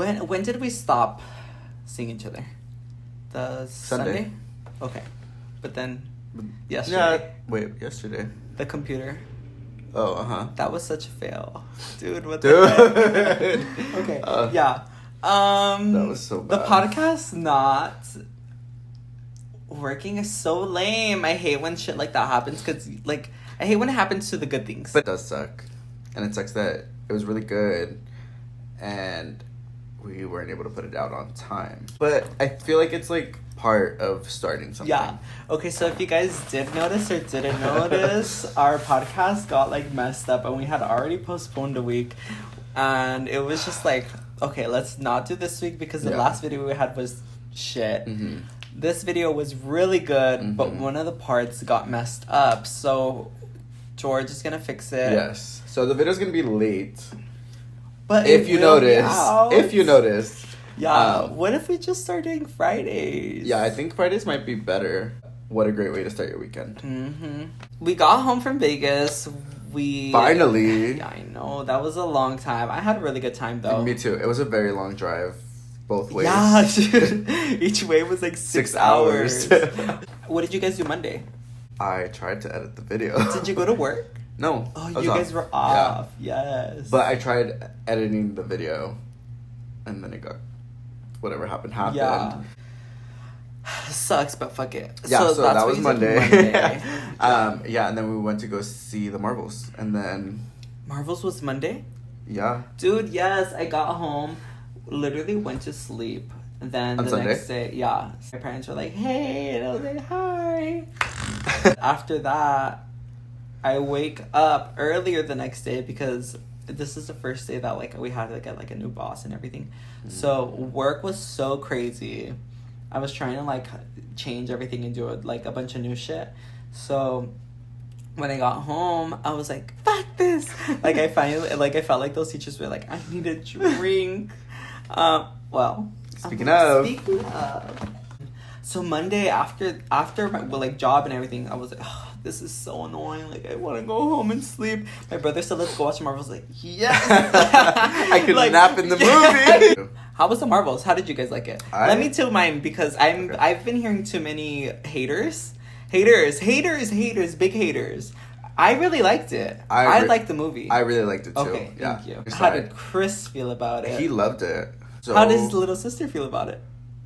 When did we stop seeing each other? The Sunday? Okay. But then yesterday. Yeah. Wait, yesterday. The computer. Oh, uh-huh. That was such a fail. Dude, what Dude. the heck? Okay. Yeah. That was so bad. The podcast not working is so lame. I hate when shit like that happens because, like, I hate when it happens to the good things. But it does suck. And it sucks that it was really good and we weren't able to put it out on time. But I feel like it's, like, part of starting something. Yeah. Okay, so if you guys did notice or didn't notice, our podcast got, like, messed up and we had already postponed a week. And it was just like, okay, let's not do this week because the last video we had was shit. Mm-hmm. This video was really good, but one of the parts got messed up. So George is going to fix it. Yes. So the video's going to be late. But if you notice. Yeah. What if we just start doing Fridays? Yeah, I think Fridays might be better. What a great way to start your weekend. Mm-hmm. We got home from Vegas. Finally. Yeah, I know. That was a long time. I had a really good time, though. Me too. It was a very long drive. Both ways. Yeah, dude. Each way was like 6 hours. What did you guys do Monday? I tried to edit the video. Did you go to work? No. Oh, you guys were off. Yeah. Yes. But I tried editing the video. And then it got... Whatever happened. Yeah. Sucks, but fuck it. Yeah, so that was Monday. Yeah. Yeah, and then we went to go see the Marvels. And then... Marvels was Monday? Yeah. Dude, yes. I got home, literally went to sleep. And then on the Sunday? Next day, yeah. My parents were like, hey. And I was like, hi. After that, I wake up earlier the next day because this is the first day that, like, we had to get, like, a new boss and everything. So work was so crazy. I was trying to, like, change everything and do, like, a bunch of new shit. So when I got home, I was like, fuck this. Like, I felt like those teachers were like, I need a drink. Well. Speaking of. So Monday, after my, well, like, job and everything, I was like, oh, this is so annoying. Like, I want to go home and sleep. My brother said, let's go watch Marvels. I was like, yes. I could nap in the movie. How was the Marvels? How did you guys like it? Let me tell mine because I've been hearing too many haters, big haters. I really liked it. I liked the movie. I really liked it too. Okay, thank you. How did Chris feel about it? He loved it. So how does his little sister feel about it?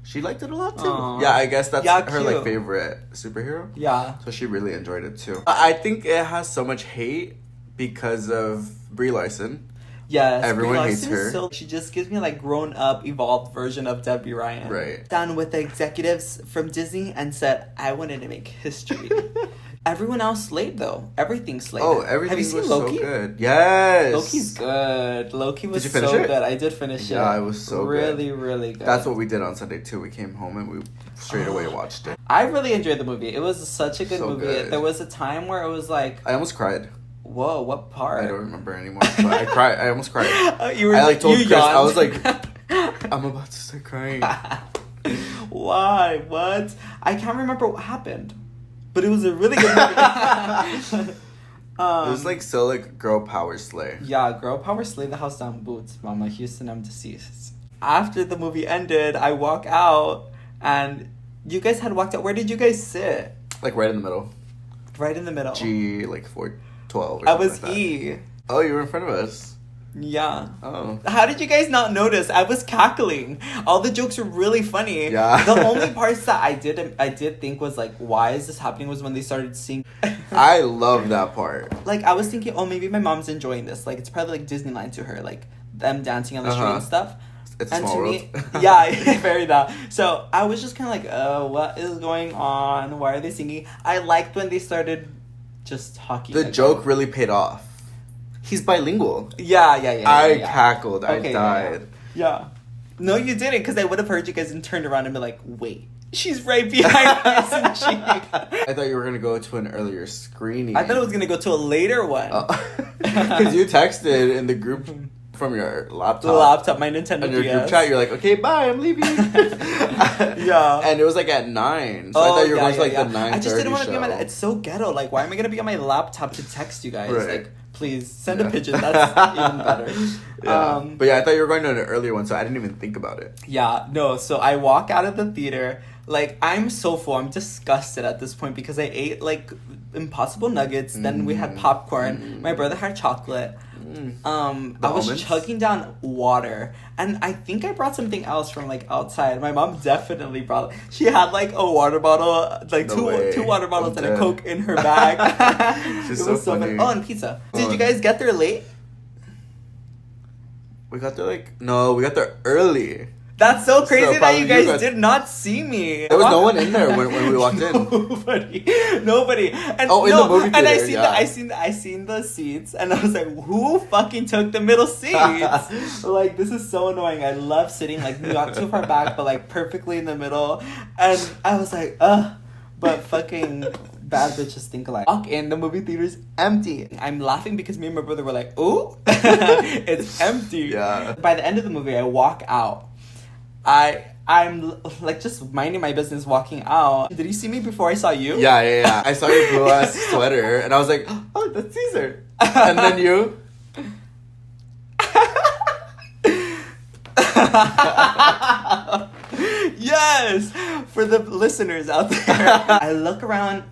She liked it a lot too. Aww. Yeah, I guess that's her cute. like favorite superhero. Yeah. So she really enjoyed it too. I think it has so much hate because of Brie Larson. Yes, everyone hates her. She just gives me like grown up, evolved version of Debbie Ryan. Right. Down with the executives from Disney and said, I wanted to make history. Everyone else slayed though. Everything slayed. Oh, everything Have you was seen Loki? so good. Yes. Loki's good. Loki was did you finish so it? good. I did finish it. Yeah, it was so really, good. really good. That's what we did on Sunday too. We came home and we straight away watched it. I really enjoyed the movie. It was such a good So movie. good. There was a time where it was like, I almost cried. whoa, what part? I don't remember anymore. But I cried. I almost cried. I told Chris, yawned. I was like, I'm about to start crying. Why? What? I can't remember what happened. But it was a really good movie. It was like so like girl power slay. Yeah, girl power slay the house down boots. Mama Houston, I'm deceased. After the movie ended, I walk out and you guys had walked out. Where did you guys sit? Like right in the middle. Right in the middle. G like 412 or I was like E. Oh, you were in front of us. Yeah. Oh. How did you guys not notice? I was cackling. All the jokes were really funny. Yeah. The only parts that I did think was like, why is this happening? Was when they started singing. I love that part. Like I was thinking, oh, maybe my mom's enjoying this. Like it's probably like Disneyland to her, like them dancing on the street and stuff. It's a small world. Yeah, very that. So I was just kind of like, oh, what is going on? Why are they singing? I liked when they started just talking. The joke really paid off. He's bilingual. Yeah. I cackled. Okay, I died. Yeah. No, you didn't, because I would have heard you guys and turned around and be like, wait, she's right behind us, isn't she? I thought you were going to go to an earlier screening. I thought it was going to go to a later one. Because you texted in the group from your laptop. The laptop, my Nintendo and your DS. group chat, you're like, okay, bye, I'm leaving. Yeah. And it was like at 9. So I thought you were going to like the 9:30 I just didn't want to be on my... show. It's so ghetto. Like, why am I going to be on my laptop to text you guys? Right. Like, Please send a pigeon. That's even better. Yeah. But yeah, I thought you were going to an earlier one, so I didn't even think about it. Yeah, no. So I walk out of the theater. Like, I'm so full. I'm disgusted at this point because I ate, like, Impossible Nuggets. Then we had popcorn. My brother had chocolate. I was almonds? chugging down water. And I think I brought something else from, like, outside. My mom definitely brought... She had, like, a water bottle. Like, two water bottles and a Coke in her bag. She's It so was so funny. Oh, and pizza. Did you guys get there late? We got there, like... No, we got there early. That's so crazy that probably you guys got- did not see me. There was no one in there when we walked in. Nobody. And in the movie and theater, I seen the seats, and I was like, who fucking took the middle seats? Like, this is so annoying. I love sitting like not too far back, but like perfectly in the middle. And I was like, ugh. But fucking bad bitches think alike. Walk in, the movie theater's empty. I'm laughing because me and my brother were like, ooh, it's empty. Yeah. By the end of the movie, I walk out. I'm like just minding my business walking out. Did you see me before I saw you? Yeah. I saw your blue ass sweater, and I was like, oh, that's Cesar. And then you. Yes! For the listeners out there. I look around,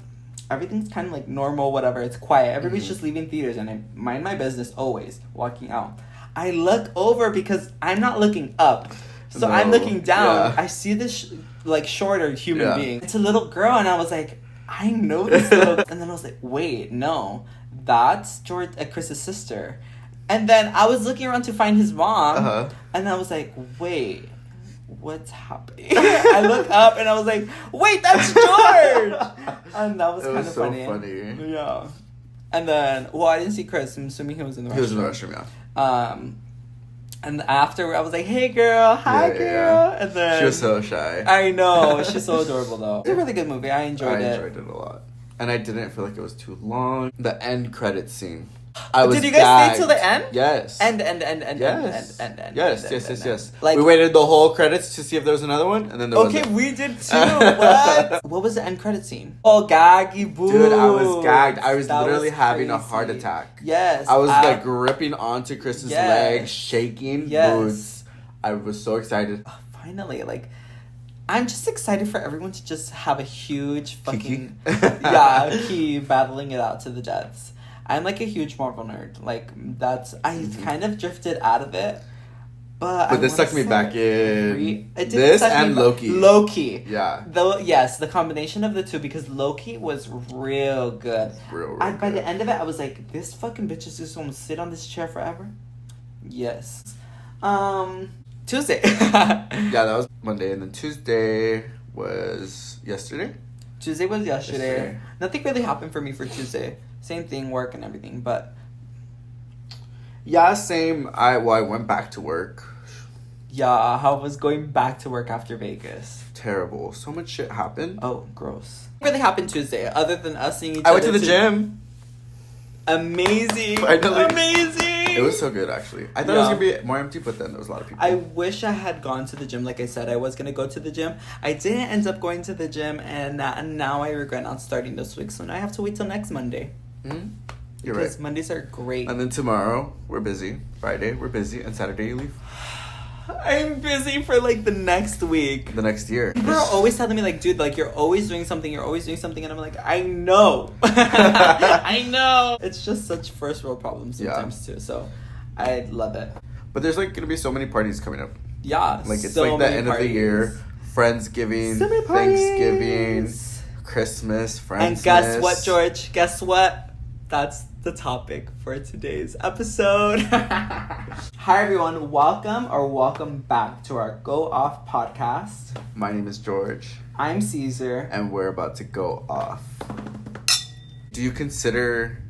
everything's kind of like normal, whatever. It's quiet. Everybody's just leaving theaters, and I mind my business always, walking out. I look over because I'm not looking up. So I'm looking down. Yeah. I see this like shorter human being. It's a little girl, and I was like, I know this little. And then I was like, wait, no, that's Chris's sister. And then I was looking around to find his mom, and I was like, wait, what's happening? I look up, and I was like, wait, that's George. And that was kind of so funny. Yeah. And then, well, I didn't see Chris. I'm assuming he was in the restroom. He was in the restroom, yeah. And after I was like, hey girl, hi girl. Yeah. And then She was so shy. I know, she's so adorable though. It's a really good movie. I enjoyed it. I enjoyed it a lot. And I didn't feel like it was too long. The end credit scene. I was Did you guys gagged. stay till the end? Yes. Yes. Like, we waited the whole credits to see if there was another one, and then there okay, wasn't. we did too. What was the end credit scene? Oh, gaggy boo. Dude, I was gagged. I was That literally was having a crazy. heart attack. Yes. I was like gripping onto Chris's leg, shaking. Yes. Boots. I was so excited. Finally, like, I'm just excited for everyone to just have a huge fucking Key battling it out to the Jets. I'm like a huge Marvel nerd. Like, that's I kind of drifted out of it, but this sucked me back in. It didn't This suck and me Loki. Loki. Yeah. Though yes, the combination of the two, because Loki was real good. Real By good. the end of it, I was like, this fucking bitch is just gonna sit on this chair forever. Yes. Tuesday. Yeah, that was Monday, and then Tuesday was yesterday. Tuesday was yesterday. Yesterday. Nothing really happened for me for Tuesday. Same thing, work and everything, but Yeah, same. I went back to work. yeah, how was going back to work after Vegas? Terrible. So much shit happened. Oh, gross. What really happened Tuesday, other than us seeing each other? I went to the gym. Amazing. Finally. Amazing. It was so good, actually. I thought it was gonna be more empty, but then there was a lot of people. I wish I had gone to the gym. Like I said, I was gonna go to the gym. I didn't end up going to the gym, and now I regret not starting this week. So now I have to wait till next Monday. Mm-hmm. You're because right. Mondays are great. And then tomorrow we're busy. Friday we're busy, and Saturday you leave. I'm busy for like the next week. The next year. People are always telling me like, dude, like you're always doing something, and I'm like, I know. I know. It's just such first world problems sometimes too. So I love it. But there's like gonna be so many parties coming up. Yeah. Like it's so like the many end parties. of the year, Friendsgiving, So many parties. Thanksgiving, Christmas, Friendsmas. And guess what, George? Guess what? That's the topic for today's episode. Hi everyone, welcome back to our Go Off podcast. My name is George. I'm Cesar. And we're about to go off. Do you consider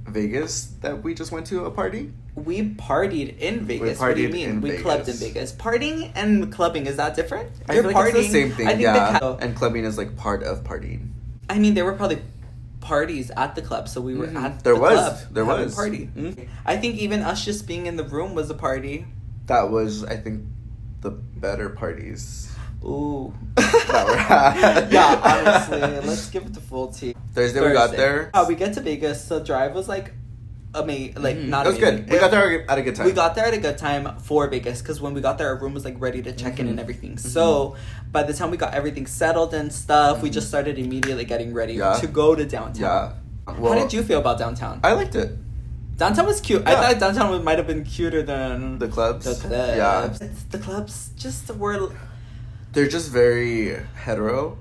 Vegas that we just went to a party? We partied in Vegas. We What do you partied mean? in We Vegas. clubbed in Vegas. Partying and clubbing, is that different? I feel like it's the same thing, I think yeah. And clubbing is like part of partying. I mean, there were probably parties at the club, so we were at There the was. club There having was. a party. Mhm. I think even us just being in the room was a party. That was, I think, the better parties Ooh. that were had. Yeah, honestly, let's give it the full tea. Thursday we got there. We get to Vegas. The drive was like Not it was amazing. good. We got there at a good time. We got there at a good time for Vegas because when we got there, our room was like ready to check in and everything. Mm-hmm. So by the time we got everything settled and stuff, we just started immediately getting ready to go to downtown. Yeah. Well, how did you feel about downtown? I liked it. Downtown was cute. Yeah. I thought downtown might have been cuter than The clubs. Yeah. The clubs just were. They're just very hetero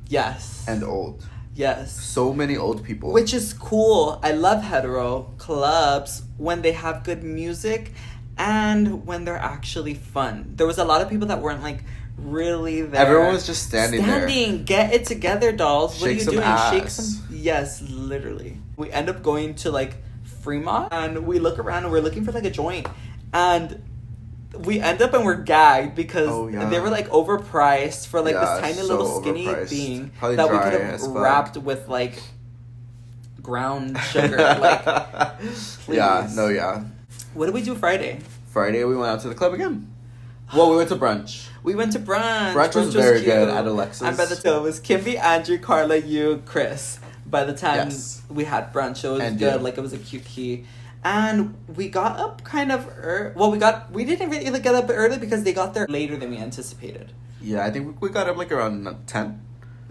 Yes. and old. Yes. So many old people. Which is cool. I love hetero clubs when they have good music and when they're actually fun. There was a lot of people that weren't like really there. Everyone was just standing there. Get it together, dolls. What Shake are you some doing? ass. Shake some. Yes, literally. We end up going to like Fremont and we look around and we're looking for like a joint. And we end up and we're gagged because they were like overpriced for like this tiny little skinny thing Probably that we dry could have as fuck. wrapped with like ground sugar. Like, please. Yeah. What did we do Friday? Friday we went out to the club again. Well, we went to brunch. We went to brunch. Brunch was very cute. good at Alexa's. And by the time it was Kimby, Andrew, Carla, you, Chris. By the time we had brunch, it was And good. you. Like it was a cute key. And we got up kind of we didn't really get up early because they got there later than we anticipated. Yeah, I think we got up like around 10.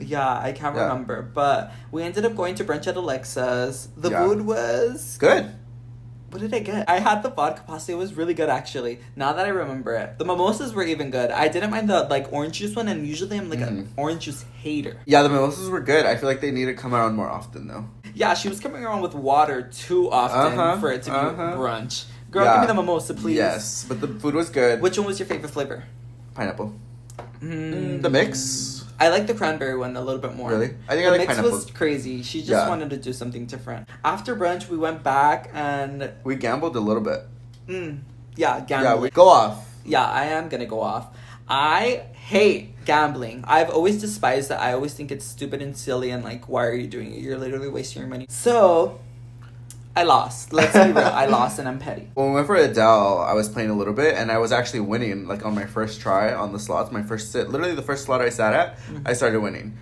Yeah, I can't remember. But we ended up going to brunch at Alexa's. The food was good. What did I get? I had the vodka pasta. It was really good, actually. Now that I remember it. The mimosas were even good. I didn't mind the, like, orange juice one, and usually I'm, like, an orange juice hater. Yeah, the mimosas were good. I feel like they need to come around more often, though. Yeah, she was coming around with water too often for it to be brunch. Girl, give me the mimosa, please. Yes, but the food was good. Which one was your favorite flavor? Pineapple. The mix. I like the cranberry one a little bit more. Really? I think the I like mix pineapple. was crazy. She just wanted to do something different. After brunch, we went back and... We gambled a little bit. Yeah, gambling. Yeah, we go off. Yeah, I am gonna go off. I hate gambling. I've always despised it. I always think it's stupid and silly and like, why are you doing it? You're literally wasting your money. So, I lost. Let's be real. I lost and I'm petty. When we went for Adele, I was playing a little bit and I was actually winning, like on my first try on the slots, my first sit. Literally the first slot I sat at, I started winning.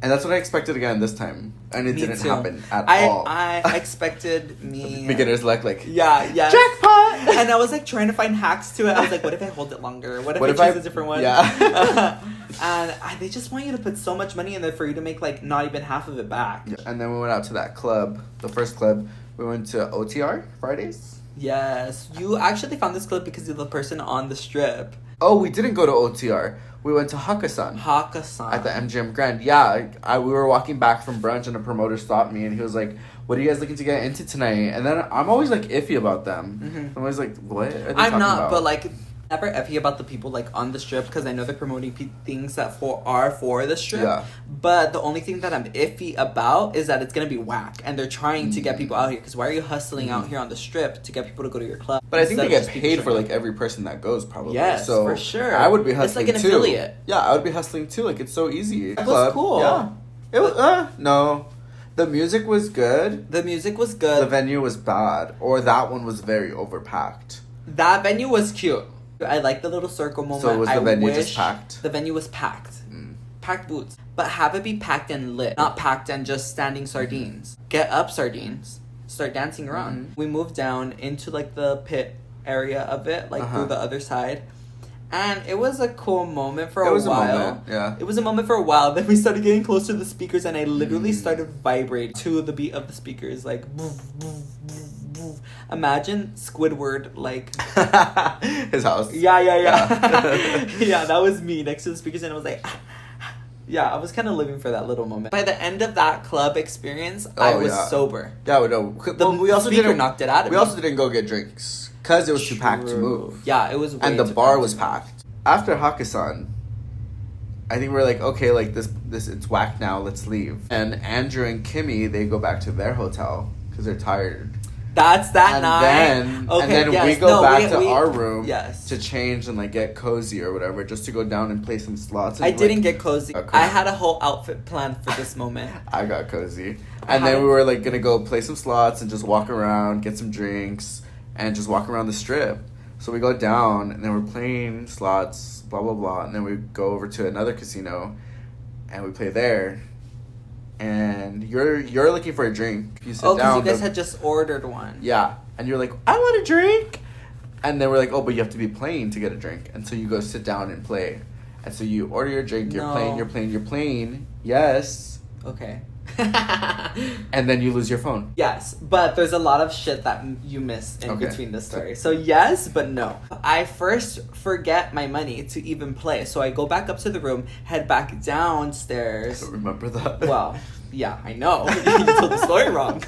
And that's what I expected again this time. And it didn't happen at all. I expected me... Beginner's luck, like... Yeah. Jackpot! And I was like trying to find hacks to it. I was like, what if I hold it longer? What if I choose a different one? Yeah. And they just want you to put so much money in there for you to make like not even half of it back. Yeah. And then we went out to that club, the first club. We went to OTR Fridays. Yes. You actually found this club because you're the person on the strip. Oh, we didn't go to OTR. We went to Hakkasan. At the MGM Grand. Yeah, we were walking back from brunch and a promoter stopped me and he was like, what are you guys looking to get into tonight? And then I'm always like iffy about them. I'm always like, what are they I'm not, about? but like... Never iffy about the people like on the strip because I know they're promoting things that are for the strip. Yeah. But the only thing that I'm iffy about is that it's gonna be whack and they're trying to get people out here. Because why are you hustling out here on the strip to get people to go to your club? But I think they get paid for like every person that goes probably. Yes, so for sure. I would be hustling too. It's like an affiliate. Yeah, I would be hustling too. Like it's so easy. It was cool. Yeah. It was no. The music was good. The music was good. The venue was bad, or that one was very overpacked. That venue was cute. I like the little circle moment. So was the venue just packed? The venue was packed. Packed boots. But have it be packed and lit. Not packed and just standing sardines. Get up sardines. Start dancing around. We moved down into like the pit area of it. Like through the other side. And it was a cool moment for a while. It was a moment for a while. Then we started getting close to the speakers and I literally started vibrating to the beat of the speakers. Like... Imagine Squidward, like... His house. Yeah. Yeah, that was me next to the speakers and I was like... Yeah, I was kind of living for that little moment. By the end of that club experience, I was sober. Yeah, no. We also didn't knocked it out of me. We also didn't go get drinks because it was too packed to move. Yeah, it was. And the bar was packed. After Hakkasan, I think we're like, okay, like this, it's whack now. Let's leave. And Andrew and Kimmy, they go back to their hotel because they're tired. That's that night. And then we go back to our room to change and like get cozy or whatever, just to go down and play some slots. I didn't get cozy. I had a whole outfit planned for this moment. I got cozy. And then we were like gonna go play some slots and just walk around, get some drinks, and just walk around the strip. So we go down and then we're playing slots, blah blah blah, and then we go over to another casino and we play there. and you're looking for a drink. You sit down. Because you guys had just ordered one. Yeah, and you're like, I want a drink, and then we're like, oh, but you have to be playing to get a drink, and so you go sit down and play, and so you order your drink. You're playing. Yes. Okay. And then you lose your phone. Yes, but there's a lot of shit that you miss in between the story. So yes, but no. I first forget my money to even play. So I go back up to the room, head back downstairs. I don't remember that. Well, yeah, I know. You told the story wrong.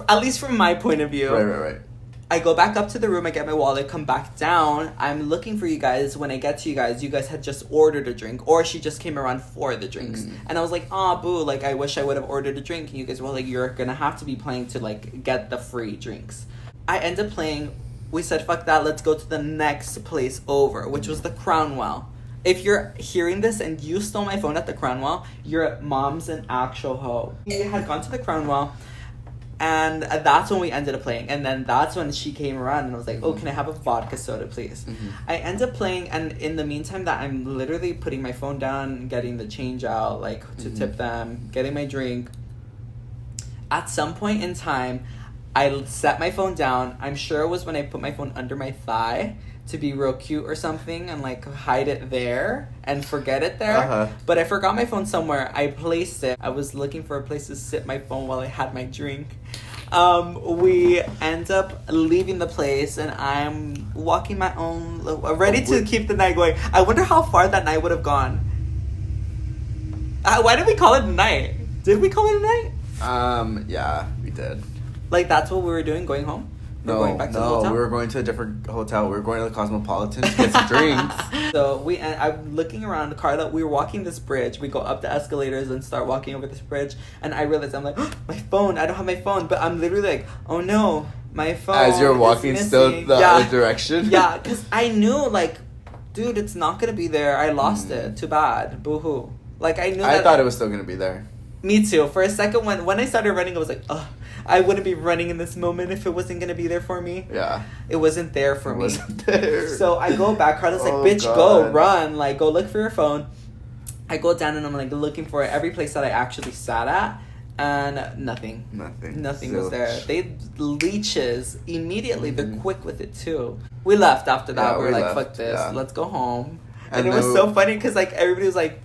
At least from my point of view. Right. I go back up to the room, I get my wallet, come back down. I'm looking for you guys. When I get to you guys had just ordered a drink, or she just came around for the drinks. And I was like, boo, like, I wish I would have ordered a drink. And you guys were like, you're gonna have to be playing to, like, get the free drinks. I end up playing. We said, fuck that, let's go to the next place over, which was the Crownwell. If you're hearing this and you stole my phone at the Crownwell, your mom's an actual hoe. We had gone to the Crownwell. And that's when we ended up playing. And then that's when she came around and was like, oh, can I have a vodka soda, please? I end up playing, and in the meantime that I'm literally putting my phone down, getting the change out, like, to tip them, getting my drink. At some point in time, I set my phone down. I'm sure it was when I put my phone under my thigh to be real cute or something and, like, hide it there and forget it there. But I forgot my phone somewhere. I placed it. I was looking for a place to sit my phone while I had my drink. We end up leaving the place, and I'm walking my own, ready to keep the night going. I wonder how far that night would have gone. Why did we call it a night? Did we call it a night? Yeah, we did. Like, that's what we were doing, going home? No, we were going to a different hotel. We were going to the Cosmopolitan to get some drinks. So I'm looking around, Carla. We were walking this bridge. We go up the escalators and start walking over this bridge. And I realized, I'm like, oh, my phone. I don't have my phone. But I'm literally like, oh no, my phone. As you're walking still the other direction? Yeah, because I knew, like, dude, it's not going to be there. I lost it. Too bad. Boo-hoo. Like, I knew I thought it was still going to be there. Me too. For a second, when I started running, I was like, oh, I wouldn't be running in this moment if it wasn't going to be there for me. Yeah. It wasn't there for me. It wasn't there. So I go back. Carla's like, bitch, go, run. Like, go look for your phone. I go down and I'm, like, looking for it. Every place that I actually sat at. And nothing. Nothing was there. They leeches immediately. They're quick with it, too. We left after that. Yeah, we were like, left. fuck this. Yeah. Let's go home. And it was so funny because, like, everybody was like,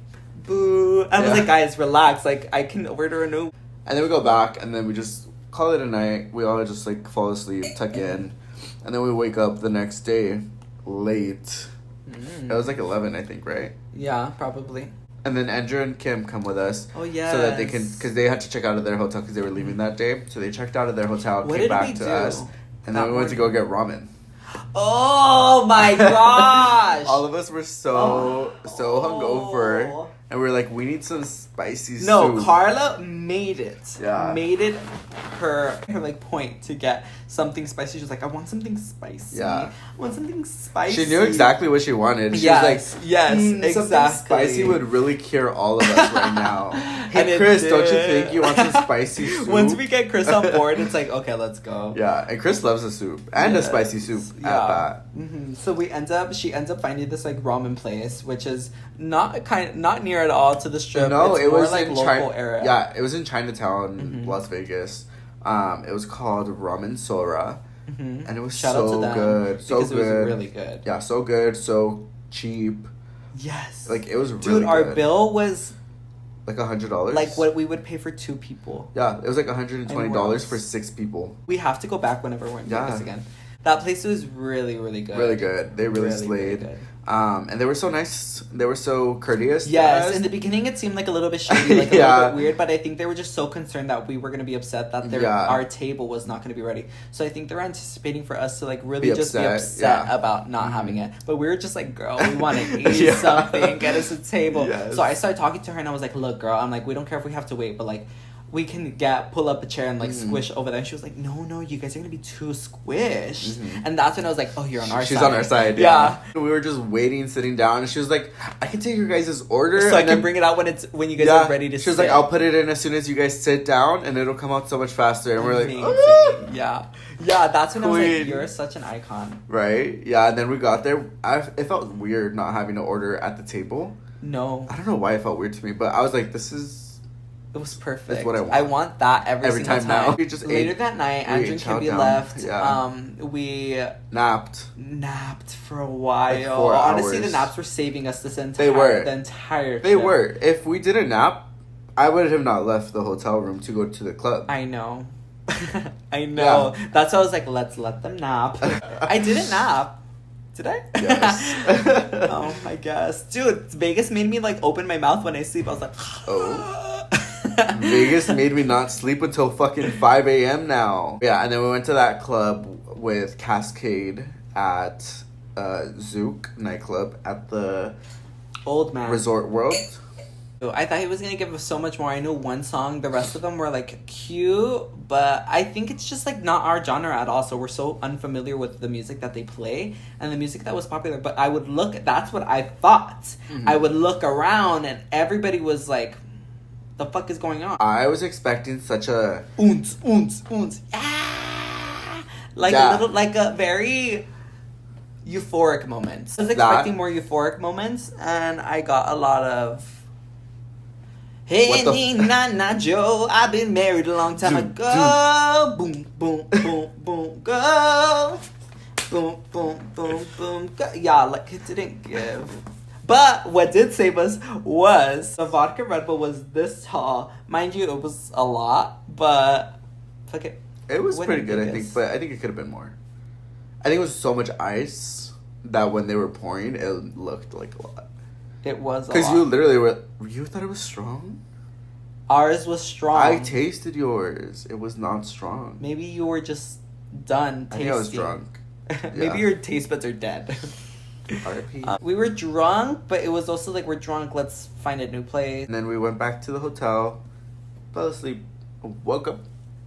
boo. I was like, guys, relax. Like, I can order a new. And then we go back, and then we just call it a night. We all just, like, fall asleep, tuck in. And then we wake up the next day late. It was like 11, I think, right? Yeah, probably. And then Andrew and Kim come with us. Oh, yeah. So that they can, because they had to check out of their hotel because they were leaving that day. So they checked out of their hotel, came back to us. And then we went to go get ramen. Oh my gosh! All of us were so hungover. And we were like, we need some spicy soup. No, Carla made it. Yeah. Made it her like point to get something spicy. She was like, I want something spicy. Yeah. I want something spicy. She knew exactly what she wanted. She was like, exactly. Something spicy would really cure all of us right now. Hey, Chris, don't you think you want some spicy soup? Once we get Chris on board, it's like, okay, let's go. Yeah, and Chris loves a soup. And a spicy soup at that. Mm-hmm. So she ends up finding this, like, ramen place, which is not near at all to the strip. No, it's it was more, like, in local area. Yeah, it was in Chinatown, Las Vegas. It was called Ramen Sora, and it was Shout out to them, good, so good. It was really good. Yeah, so good, so cheap. Yes, like it was really dude. Our good. bill was like $100, like what we would pay for 2 people. Yeah, it was like $120 for 6 people. We have to go back whenever we're in Vegas again. That place was really, really good. Really good. They really slayed. Really good. And they were so nice. They were so courteous. Yes, in the beginning it seemed like a little bit shady, like a little bit weird, but I think they were just so concerned that we were going to be upset that our table was not going to be ready. So I think they're anticipating for us to, like, really be upset about not having it. But we were just like, girl, we want to eat something, get us a table. Yes. So I started talking to her and I was like, look, girl, I'm like, we don't care if we have to wait, but, like, we can pull up a chair and, like, squish over there. And she was like, no, you guys are going to be too squished. And that's when I was like, oh, you're on our side. She's on our side, yeah. We were just waiting, sitting down. And she was like, I can take your guys' order. So I can bring it out when you guys are ready to sit. She was like, I'll put it in as soon as you guys sit down. And it'll come out so much faster. And we're like, yeah. Yeah, that's when I was like, you're such an icon. Right? Yeah, and then we got there. It felt weird not having to order at the table. No. I don't know why it felt weird to me, but I was like, this is... It was perfect. That's what I want. I want that every single time. Now. We just Later that night, Andrew and Kimby left. Yeah. We napped for a while. Like 4 hours. Honestly, the naps were saving us the entire trip. They were. If we didn't nap, I would have not left the hotel room to go to the club. I know. I know. Yeah. That's why I was like, let's let them nap. I didn't nap. Did I? Yes. Oh, I guess. Dude, Vegas made me like open my mouth when I sleep. I was like, oh. Vegas made me not sleep until fucking 5 a.m. now. Yeah, and then we went to that club with Cascade at Zouk nightclub at the Old Man Resort World. I thought he was gonna give us so much more. I knew one song. The rest of them were like cute, but I think it's just like not our genre at all. So we're so unfamiliar with the music that they play and the music that was popular. But I would look. That's what I thought. Mm-hmm. I would look around and everybody was like, "The fuck is going on?" I was expecting such a like a little, like a very euphoric moment. I was expecting more euphoric moments, and I got a lot of. Hey, Nana Joe, I've been married a long time ago. Boom, boom, boom, boom, go. Boom, boom, boom, boom, go. Yeah, like it didn't give. But what did save us was the vodka Red Bull was this tall. Mind you, it was a lot, but fuck it. It was pretty good, I think, but I think it could have been more. I think it was so much ice that when they were pouring, it looked like a lot. It was a lot. Because you literally were... You thought it was strong? Ours was strong. I tasted yours. It was not strong. Maybe you were just done tasting. I think I was drunk. Maybe your taste buds are dead. R.I.P. We were drunk, but it was also like, we're drunk, let's find a new place. And then we went back to the hotel, fell asleep, woke up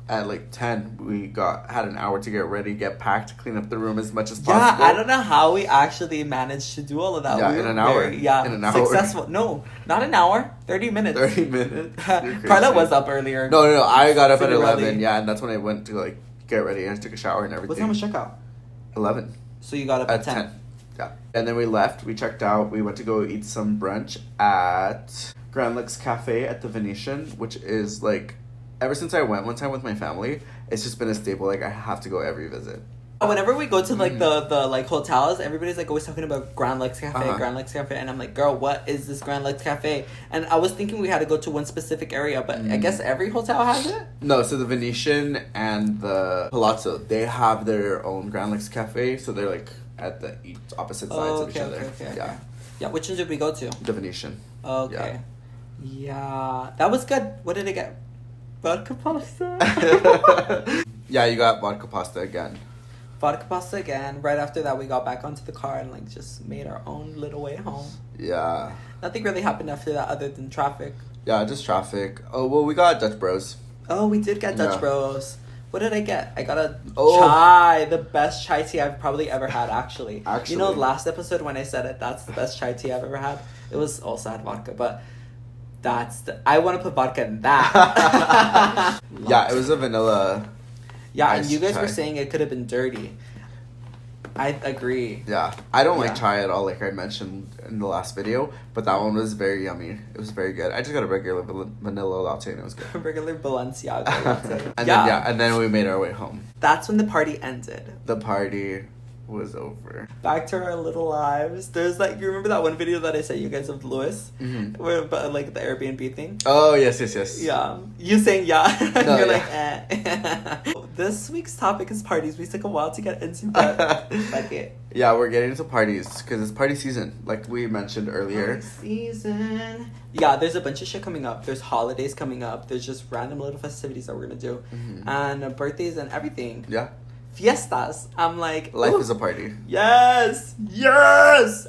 at like 10. We had an hour to get ready, get packed, clean up the room as much as possible. Yeah, I don't know how we actually managed to do all of that. Yeah, in an hour. In an hour. Successful. No, not an hour. 30 minutes. 30 minutes. Carla was up earlier. No. I got up at 11. Yeah, and that's when I went to like get ready and I took a shower and everything. What time was checkout? 11. So you got up at 10. Yeah. And then we left. We checked out. We went to go eat some brunch at Grand Lux Cafe at the Venetian, which is like... Ever since I went one time with my family, it's just been a staple. Like, I have to go every visit. Whenever we go to, like, the like, hotels, everybody's, like, always talking about Grand Lux Cafe, Grand Lux Cafe. And I'm like, girl, what is this Grand Lux Cafe? And I was thinking we had to go to one specific area, but I guess every hotel has it? No, so the Venetian and the Palazzo, they have their own Grand Lux Cafe. So they're, like, at the opposite sides of each other. Okay. Yeah, which one did we go to? The Venetian. Okay. Yeah. That was good. What did I get? Vodka pasta? Yeah, you got vodka pasta again. Vodka pasta again. Right after that, we got back onto the car and like just made our own little way home. Yeah. Nothing really happened after that other than traffic. Yeah, just traffic. Oh, well, we got Dutch Bros. Oh, we did get Dutch Bros. What did I get? I got a chai. The best chai tea I've probably ever had, actually. You know, last episode when I said it, that's the best chai tea I've ever had. It was also had vodka, but... I want to put vodka in that. Yeah, it was a vanilla. Yeah, and you guys were saying it could have been dirty. I agree. Yeah, I don't like chai at all, like I mentioned in the last video, but that one was very yummy. It was very good. I just got a regular vanilla latte and it was good. A regular Balenciaga latte. And then we made our way home. That's when the party ended. The party was over. Back to our little lives. There's like, you remember that one video that I sent you guys of Lewis? Mm-hmm. Where, but like the Airbnb thing? Oh, yes. Yeah. You saying yeah. No, you're like, eh. This week's topic is parties. We took a while to get into, but like it. Yeah, we're getting into parties because it's party season, like we mentioned earlier. Party season. Yeah, there's a bunch of shit coming up. There's holidays coming up. There's just random little festivities that we're gonna do. Mm-hmm. And birthdays and everything. Yeah. Fiestas. I'm like... Life is a party. Yes!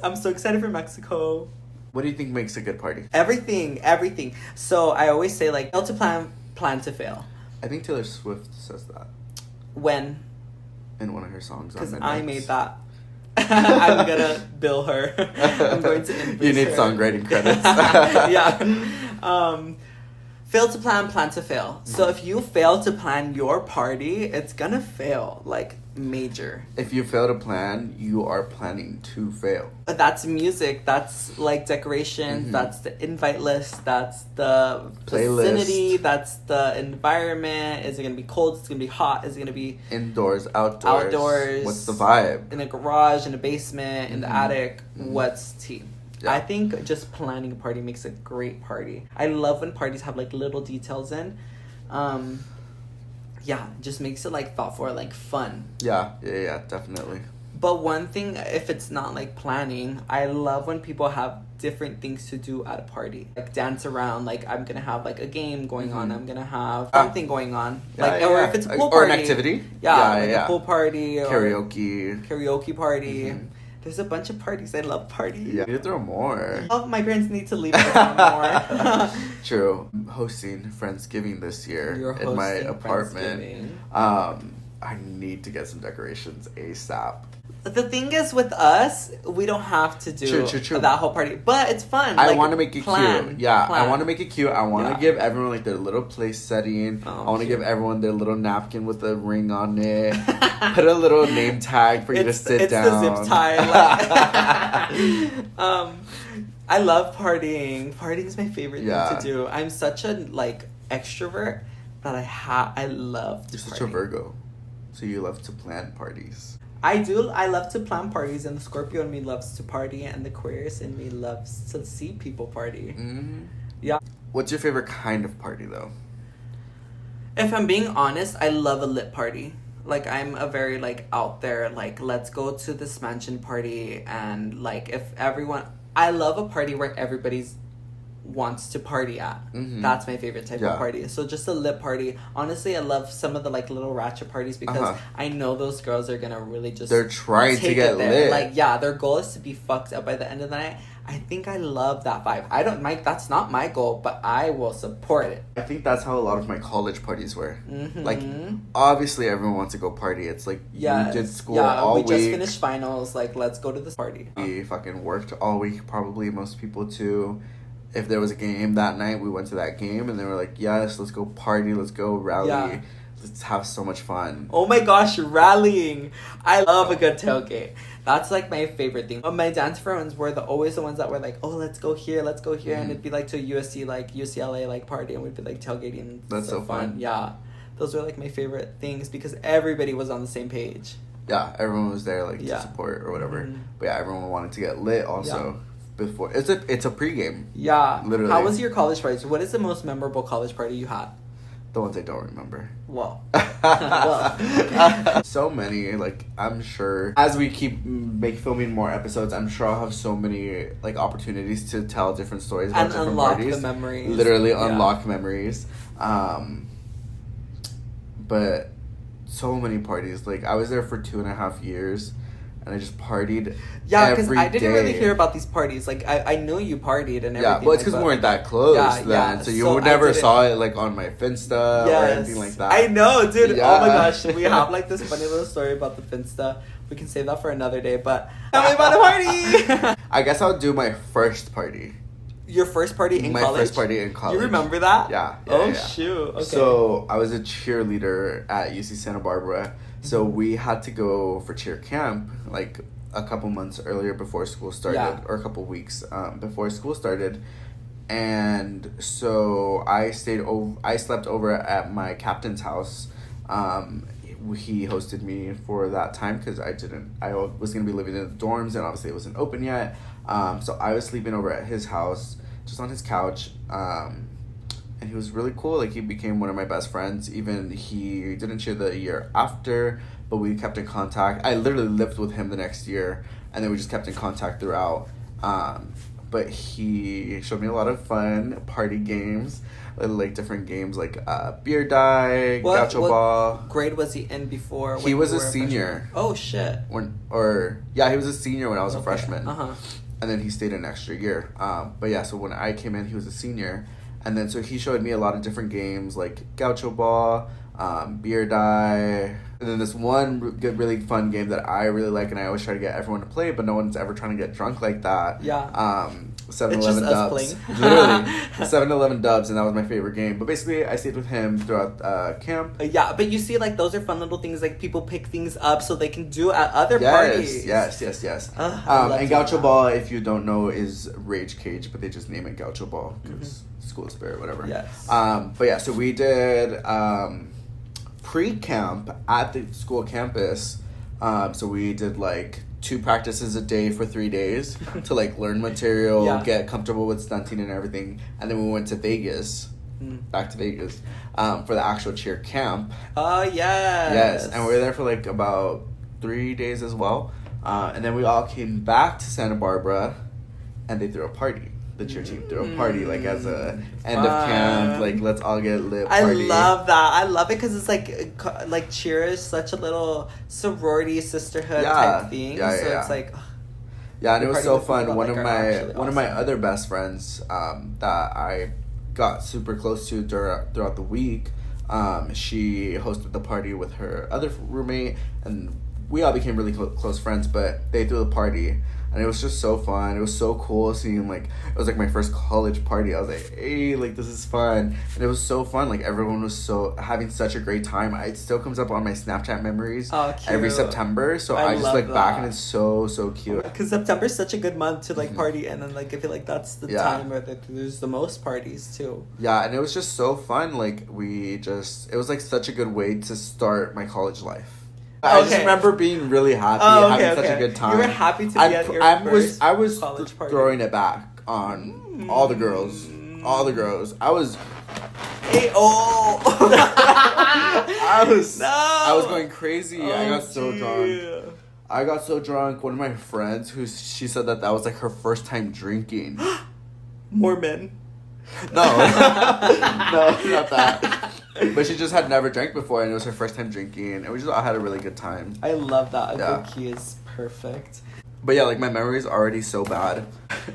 I'm so excited for Mexico. What do you think makes a good party? Everything. So I always say, like, fail to plan to fail. I think Taylor Swift says that. When? In one of her songs. Because I made that. I'm gonna bill her. I'm going to invoice You need her. songwriting credits. Yeah. Fail to plan to fail. So if you fail to plan your party, it's gonna fail. Like, major. If you fail to plan, you are planning to fail. That's music. That's like decorations. Mm-hmm. That's the invite list. That's the playlist. Vicinity. That's the environment. Is it going to be cold? Is it going to be hot? Is it going to be indoors, outdoors? What's the vibe? In a garage, in a basement, in the attic. What's tea? Yeah. I think just planning a party makes a great party. I love when parties have like little details in. Yeah, it just makes it like thoughtful or like fun. Yeah, definitely. But one thing, if it's not like planning, I love when people have different things to do at a party. Like dance around, like I'm gonna have like a game going on, I'm gonna have something going on. Like or if it's a pool party. Or an activity. A pool party. Or Karaoke party. Mm-hmm. There's a bunch of parties. I love parties. Yeah, you throw more. Oh, my parents need to leave me more. True. I'm hosting Friendsgiving this year in my apartment. I need to get some decorations ASAP. The thing is with us, we don't have to do that whole party, but it's fun. I want to make it cute. Yeah, I want to make it cute. I want to give everyone like their little place setting. I want to give everyone their little napkin with a ring on it. Put a little name tag for you to sit down. It's the zip tie. I love partying. Partying is my favorite thing to do. I'm such a like extrovert, but I love to You're such a Virgo, so you love to plan parties. I do. I love to plan parties, and the Scorpio in me loves to party, and the Aquarius in me loves to see people party. Mm-hmm. Yeah. What's your favorite kind of party, though? If I'm being honest, I love a lit party. Like, I'm a very, like, out there, like, let's go to this mansion party, and, like, if everyone... I love a party where everybody's wants to party at. Mm-hmm. That's my favorite type of party. So just a lit party. Honestly, I love some of the like little ratchet parties because I know those girls are gonna really just they're trying to get lit. Like their goal is to be fucked up by the end of the night. I think I love that vibe. That's not my goal, but I will support it. I think that's how a lot of my college parties were. Mm-hmm. Like, obviously everyone wants to go party. It's like, you did school all week. We just finished finals. Like, let's go to this party. We fucking worked all week, probably most people too. If there was a game that night, we went to that game and they were like, yes, let's go party, let's go rally. Yeah. Let's have so much fun. Oh my gosh, rallying. I love a good tailgate. That's like my favorite thing. My dance friends were always the ones that were like, oh, let's go here. Mm-hmm. And it'd be like to a USC, like UCLA like party and we'd be like tailgating. That's so fun. Yeah. Those were like my favorite things because everybody was on the same page. Yeah, everyone was there like to support or whatever. Mm-hmm. But yeah, everyone wanted to get lit also. Yeah. Before it's a pregame. Yeah. Literally. How was your college party? What is the most memorable college party you had? The ones I don't remember. Well. So many, like, I'm sure as we keep filming more episodes, I'm sure I'll have so many like opportunities to tell different stories about different unlock parties. The memories. Literally unlock memories. But so many parties. Like, I was there for 2.5 years. And I just partied. Yeah, because I didn't really hear about these parties. Like, I knew you partied and everything. Yeah, well, it's because we weren't that close then. Yeah. So you never saw it, like, on my Finsta or anything like that. I know, dude. Yeah. Oh, my gosh. We have, like, this funny little story about the Finsta. We can save that for another day, but tell me about a party! I guess I'll do my first party. Your first party in college? My first party in college. You remember that? Yeah. Shoot. Okay. So, I was a cheerleader at UC Santa Barbara. So we had to go for cheer camp like a couple months earlier before school started, or a couple weeks before school started, and so I slept over at my captain's house. He hosted me for that time because I was gonna be living in the dorms and obviously it wasn't open yet. So I was sleeping over at his house, just on his couch. And he was really cool. Like, he became one of my best friends. Even he didn't share the year after, but we kept in contact. I literally lived with him the next year, and then we just kept in contact throughout. But he showed me a lot of fun party games, like different games like beer die, gaucho ball. What grade was he in before? He was a senior. Oh shit. He was a senior when I was a freshman. And then he stayed an extra year. But yeah, so when I came in, he was a senior. And then, so he showed me a lot of different games, like Gaucho Ball, Beer Die, And then this one good, really fun game that I really like, and I always try to get everyone to play, but no one's ever trying to get drunk like that. Yeah. 7-Eleven Dubs. Literally, 7-Eleven Dubs, and that was my favorite game. But basically, I stayed with him throughout camp. Yeah, but you see, like, those are fun little things, like, people pick things up so they can do at other parties. Yes. And Gaucho Ball, if you don't know, is Rage Cage, but they just name it Gaucho Ball because school spirit, whatever. Yes. But yeah, so we did pre-camp at the school campus. So we did, like, 2 practices a day for 3 days to, like, learn material, get comfortable with stunting and everything. And then we went to Vegas, back to Vegas, for the actual cheer camp. Oh, yes. Yes, and we were there for, like, about 3 days as well. And then we all came back to Santa Barbara, and they threw a party. The cheer team threw a party, like, as a end of camp, like, let's all get lit party. I love that. I love it because it's like cheer is such a little sorority sisterhood type thing. So it's like, yeah, and it was so fun. One of my other best friends that I got super close to throughout the week, she hosted the party with her other roommate, and we all became really close friends. But they threw the party. And it was just so fun. It was so cool seeing, like, it was like my first college party. I was like, hey, like, this is fun. And it was so fun. Like, everyone was having such a great time. It still comes up on my Snapchat memories every September. So I just look back and it's so, so cute. Because September is such a good month to, like, party. And then, like, I feel like that's the time where there's the most parties, too. Yeah, and it was just so fun. Like, it was, like, such a good way to start my college life. I just remember being really happy, having such a good time. You were happy to be at your first college party. Throwing it back on all the girls. All the girls. I was... Hey, I was going crazy. I got so drunk. One of my friends, she said that was, like, her first time drinking. More men. No. No, not that. But she just had never drank before, and it was her first time drinking, and we just all had a really good time. I love that. A good key is perfect. But yeah, like, my memory is already so bad,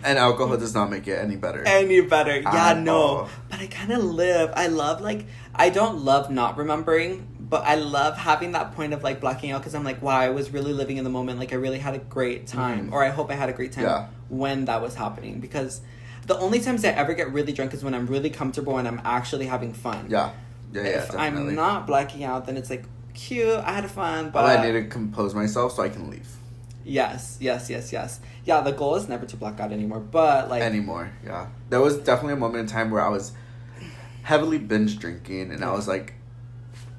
and alcohol does not make it any better. Yeah, no. But I kind of I don't love not remembering, but I love having that point of, like, blacking out, because I'm like, wow, I was really living in the moment. Like, I really had a great time, or I hope I had a great time when that was happening, because the only times I ever get really drunk is when I'm really comfortable and I'm actually having fun. Yeah, if definitely. I'm not blacking out, then it's like, cute, I had fun, but... I need to compose myself so I can leave. Yes. Yeah, the goal is never to black out anymore, but, like... Anymore, yeah. There was definitely a moment in time where I was heavily binge drinking, and I was like,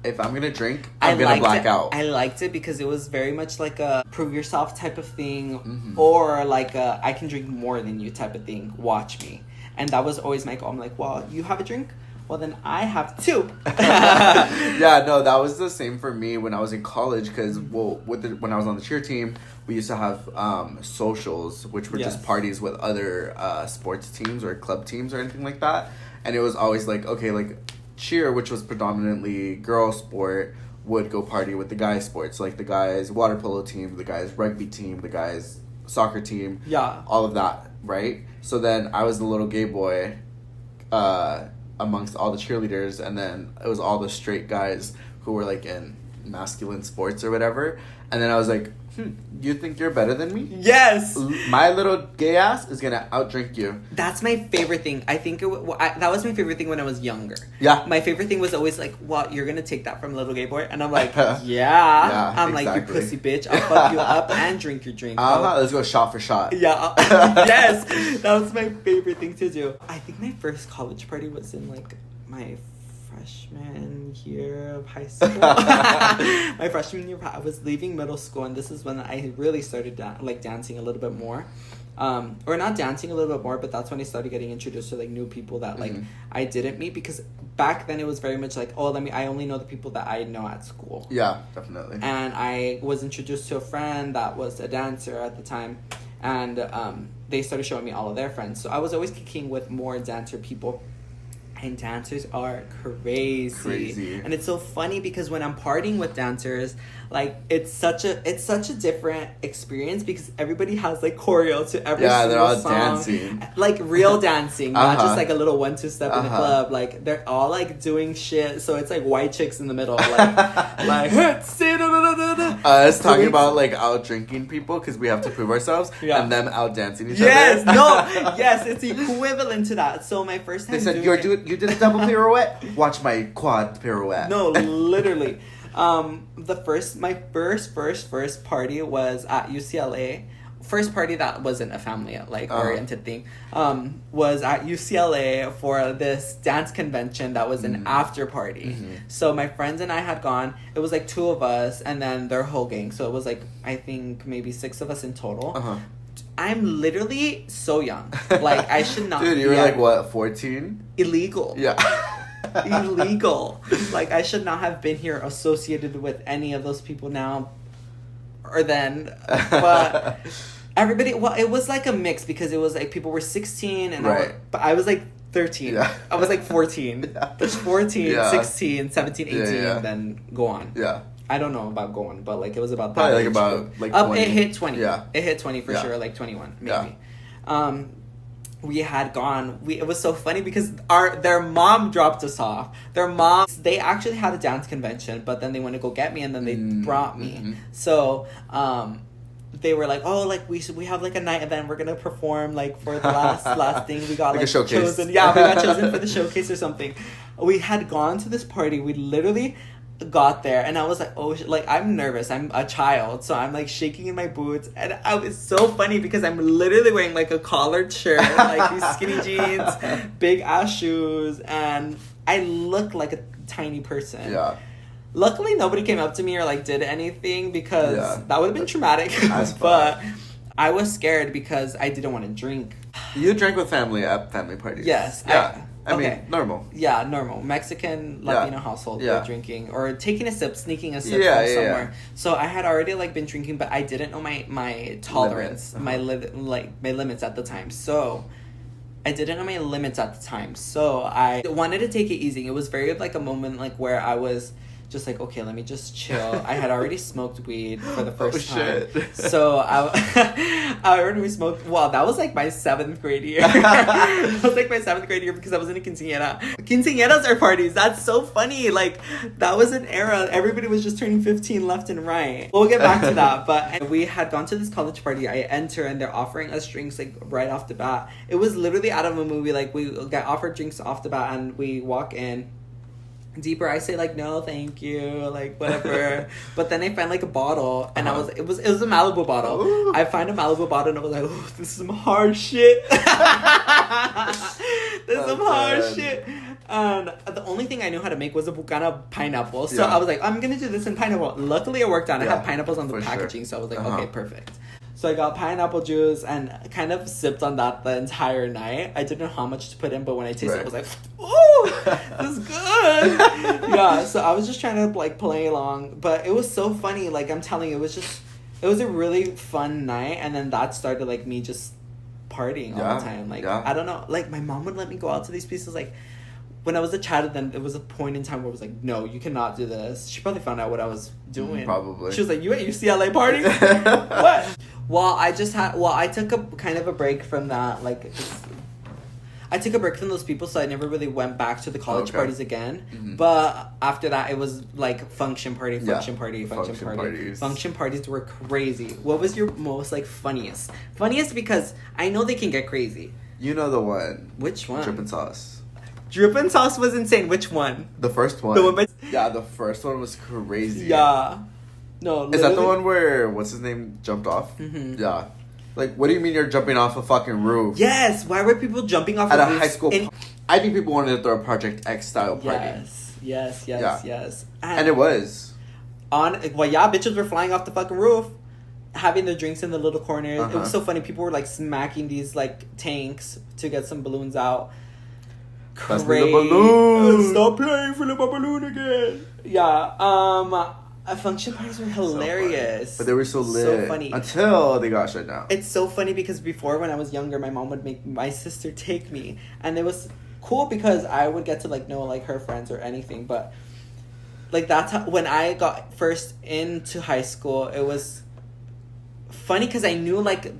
if I'm gonna drink, I'm gonna black out. I liked it because it was very much like a prove yourself type of thing, or like a I can drink more than you type of thing. Watch me. And that was always my goal. I'm like, well, you have a drink? Well, then I have 2. Yeah, no, that was the same for me when I was in college, because, when I was on the cheer team, we used to have socials, which were just parties with other sports teams or club teams or anything like that. And it was always like, okay, like, cheer, which was predominantly girl sport, would go party with the guys' sports, like the guys' water polo team, the guys' rugby team, the guys' soccer team, all of that, right? So then I was the little gay boy amongst all the cheerleaders, and then it was all the straight guys who were, like, in masculine sports or whatever. And then I was like, you think you're better than me? Yes! My little gay ass is gonna outdrink you. That's my favorite thing. I think that was my favorite thing when I was younger. Yeah. My favorite thing was always like, well, you're gonna take that from little gay boy? And I'm like, yeah. I'm like, you pussy bitch. I'll fuck you up and drink your drink. Let's go shot for shot. Yeah. Yes! That was my favorite thing to do. I think my first college party was in, like, my freshman year of high school. My freshman year, I was leaving middle school, and this is when I really started dancing a little bit more, or not dancing a little bit more, but that's when I started getting introduced to, like, new people that, like, I didn't meet, because back then it was very much like, I only know the people that I know at school. Yeah, definitely. And I was introduced to a friend that was a dancer at the time, and they started showing me all of their friends, so I was always kicking with more dancer people. And dancers are crazy. And it's so funny because when I'm partying with dancers, like it's such a different experience because everybody has like choreo to every single they're all song. dancing. Like real dancing, not just like a little 1-2 step in the club. Like they're all like doing shit. So it's like white chicks in the middle, like us talking about like out drinking people because we have to prove ourselves, and them out dancing each other. Yes, it's equivalent to that. So my first time they said you did a double pirouette. Watch my quad pirouette. No, literally. My first party was at UCLA. First party that wasn't a family oriented thing. Was at UCLA for this dance convention that was an after party. Mm-hmm. So my friends and I had gone. It was like 2 of us and then their whole gang. So it was like I think maybe 6 of us in total. I'm literally so young. Like I should not. Dude, you were like what, 14? Illegal. Yeah. Illegal. Like I should not have been here associated with any of those people now or then. But everybody, well, it was like a mix because it was like people were 16 and I was like 13. Yeah. I was like 14. Yeah. 14, 16, 17, 18 and then go on. Yeah. I don't know about going, but like it was about that. Probably like about like 20. It hit 20. Yeah. It hit 20 for sure, like 21 maybe. Yeah. We had gone. It was so funny because their mom dropped us off. They actually had a dance convention, but then they went to go get me, and then they brought me. Mm-hmm. So, they were like, "Oh, like we have like a night event. We're gonna perform like for the last thing. We got like a showcase. Chosen. Yeah, we got chosen for the showcase or something." We had gone to this party. We literally got there and I was like, oh, like I'm nervous. I'm a child, so I'm like shaking in my boots, and I was so funny because I'm literally wearing like a collared shirt, like these skinny jeans, big ass shoes, and I look like a tiny person. Yeah. Luckily, nobody came up to me or like did anything because that would have been traumatic. But I was scared because I didn't want to drink. You drank with family at family parties. Yes. Yeah. I mean, normal. Yeah, normal. Mexican, Latino household, drinking. Or taking a sip, sneaking a sip from somewhere. Yeah. So I had already, like, been drinking, but I didn't know my tolerance, my limits at the time. So I didn't know my limits at the time. So I wanted to take it easy. It was very, like, a moment, like, where I was just like, okay, let me just chill. I had already smoked weed for the first time. Shit. So I already smoked. Well, that was like my 7th grade year. That was like my 7th grade year because I was in a quinceañera. Quinceañeras are parties. That's so funny. Like that was an era. Everybody was just turning 15 left and right. We'll get back to that. But we had gone to this college party. I enter and they're offering us drinks like right off the bat. It was literally out of a movie. Like we got offered drinks off the bat and we walk in. Deeper, I say like no, thank you, like whatever. But then I find like a bottle, and it was a Malibu bottle. Ooh. I find a Malibu bottle, and I was like, oh, this is some hard shit. This is some hard shit. And the only thing I knew how to make was a Bucana pineapple. So I was like, I'm gonna do this in pineapple. Luckily, it worked out. I had pineapples on the packaging, so I was like, okay, perfect. So I got pineapple juice and kind of sipped on that the entire night. I didn't know how much to put in, but when I tasted it, I was like, ooh, this is good. Yeah, so I was just trying to like play along. But it was so funny. Like I'm telling you, it was a really fun night. And then that started like me just partying all the time. Like, I don't know. Like my mom would let me go out to these places like, when I was a child, then there was a point in time where I was like, no, you cannot do this. She probably found out what I was doing. Probably. She was like, you at UCLA party? What? Well, I took a kind of a break from that. Like, I took a break from those people, so I never really went back to the college parties again. Mm-hmm. But after that, it was like function parties. Function parties were crazy. What was your most like funniest? Funniest because I know they can get crazy. You know the one. Which one? Drippin' Sauce. Drippin' Sauce was insane. Which one? The first one. The one by... Yeah, the first one was crazy. Yeah. No, literally... Is that the one where, what's his name, jumped off? Mm-hmm. Yeah. Like, what do you mean you're jumping off a fucking roof? Yes. Why were people jumping off at a high school? I think people wanted to throw a Project X style party. Yes. And it was. Bitches were flying off the fucking roof, having their drinks in the little corners. It was so funny. People were like smacking these like tanks to get some balloons out. Crazy. Stop playing, fill up a balloon again. Yeah. Function parties were hilarious. So but they were so lit. So funny. Until they got shut down. It's so funny because before when I was younger, my mom would make my sister take me. And it was cool because I would get to like know like her friends or anything, but like that's how when I got first into high school, it was funny because I knew like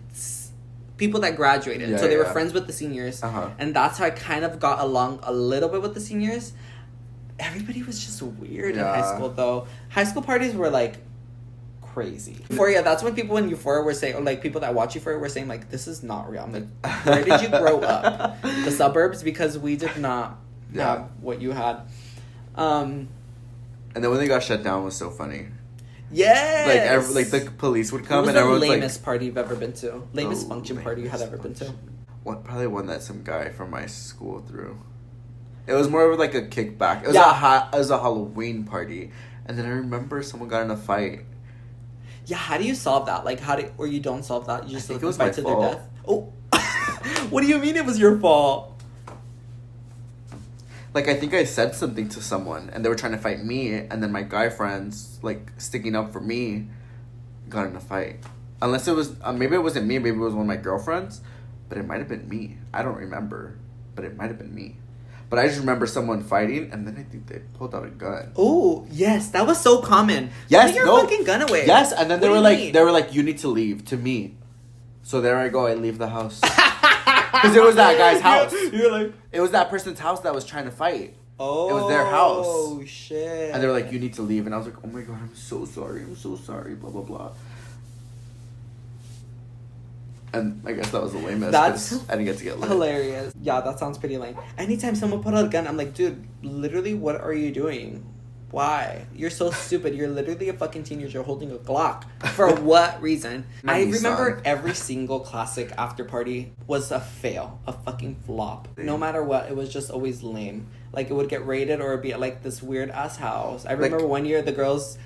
people that graduated, so they were friends with the seniors, and that's how I kind of got along a little bit with the seniors. Everybody was just weird in high school, though. High school parties were like crazy. Euphoria, that's when people in Euphoria were saying, or like people that watch Euphoria were saying like, this is not real. I'm like, where did you grow up? The suburbs? Because we did not have what you had. And then when they got shut down, it was so funny. Yes! Like the police would come and everyone's like... What was the lamest party you've ever been to? Lamest function party you had ever been to? Probably one that some guy from my school threw. It was more of like a kickback. It was a Halloween party. And then I remember someone got in a fight. Yeah, how do you solve that? Like, or you don't solve that? You just think it was fight my to fault. their death? Oh. What do you mean it was your fault? Like, I think I said something to someone, and they were trying to fight me, and then my guy friends, like, sticking up for me, got in a fight. Unless it was... maybe it wasn't me, maybe it was one of my girlfriends, but it might have been me. I don't remember, but it might have been me. But I just remember someone fighting, and then I think they pulled out a gun. Oh, yes, that was so common. Yes, put your fucking gun away. Yes, and then they were like, you need to leave, to me. So there I go, I leave the house. Because it was that guy's house. You're like... It was that person's house that was trying to fight. Oh. It was their house. Oh, shit. And they were like, you need to leave. And I was like, oh my God, I'm so sorry, blah, blah, blah. And I guess that was the lamest. That's I didn't get to get lit. Hilarious. Yeah, that sounds pretty lame. Anytime someone put out a gun, I'm like, dude, literally, what are you doing? Why? You're so stupid. You're literally a fucking teenager holding a Glock. For what reason? I remember every single classic after party was a fail. A fucking flop. No matter what, it was just always lame. Like, it would get raided or it'd be at, like, this weird-ass house. I remember one year the girls